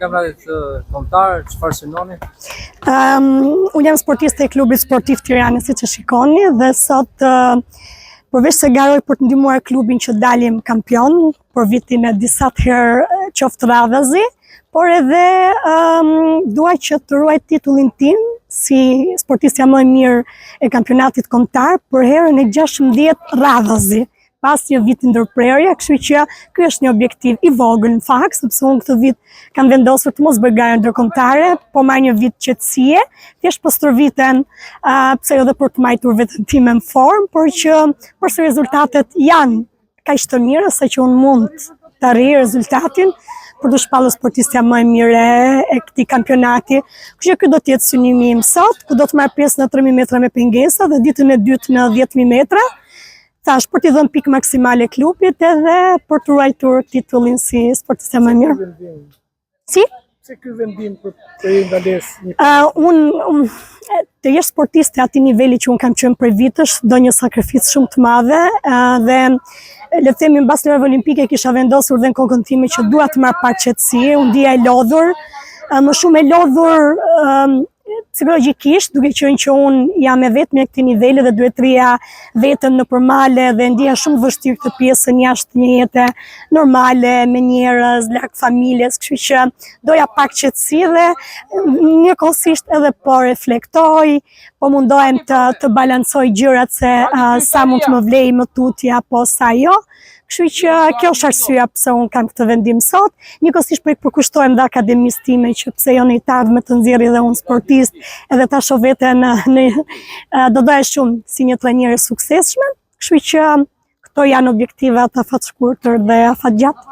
Kampionatit kombëtar, çfarë synoni? Unë jam sportiste e klubit sportiv Tirana, siç e shikoni, dhe sot përveç se garoj për të ndihmuar klubin që dalim kampion për vitin e disa herë qoftë radhazi, por edhe dua që të ruaj titullin tim si sportistja më e mirë e kampionatit kombëtar për herën e 16 radhazi. Pas një vit ndërprerje, kështu që ky është një objektiv i vogël në fakt, sepse unë këtë vit kam vendosur të mos bëj garë ndërkombëtare, po marr një vit qetësie, thjesht po stërviten pse edhe për të mbajtur veten time në formë, por që përse rezultatet janë kaq të mira sa që unë mund të arrij rezultatin për të shpallur sportistja më e mirë e këtij kampionati. Kështu që ky do të jetë synimi im sot, ku do të marr pjesë në 3000 metra me pengesa dhe ditën e dytë në 10000 metra. Thash për t'i dhënë pikë maksimale klubit edhe për të ruajtur titullin si sportiste më e mirë. Si? Pse ky vendim për të ndalesë? Unë të jesh sportiste atij niveli që unë kam qenë prej vitësh, do një sakrificë shumë të madhe dhe le të themi mbas lojëve olimpike kisha vendosur dhe në kokën time që dua të marr pak qetësi, unë ndjeja e lodhur, më shumë e lodhur psikologjikisht, duke qenë që unë jam e vetmi e këtij niveli dhe duhet rria veten nëpër male dhe ndjeja shumë vështirë këtë pjesën jashtë një jete normale, me njerëz, larg familjes, kështu që doja pak qetësi dhe njëkohësisht edhe po reflektoj, po mundohem të balancoj gjërat se sa mund të më vlej më tutje apo sa jo. Kështu që kjo është arsyeja pse unë kam këtë vendim sot. Njëkohësisht po i përkushtohem dhe akademisë time që pse jo në Itali me të nxjerrë dhe unë sportist, edhe ta shoh veten do doja shumë si një trajnere suksesshme. Kështu që këto janë objektivat afat shkurtër dhe afat gjatë.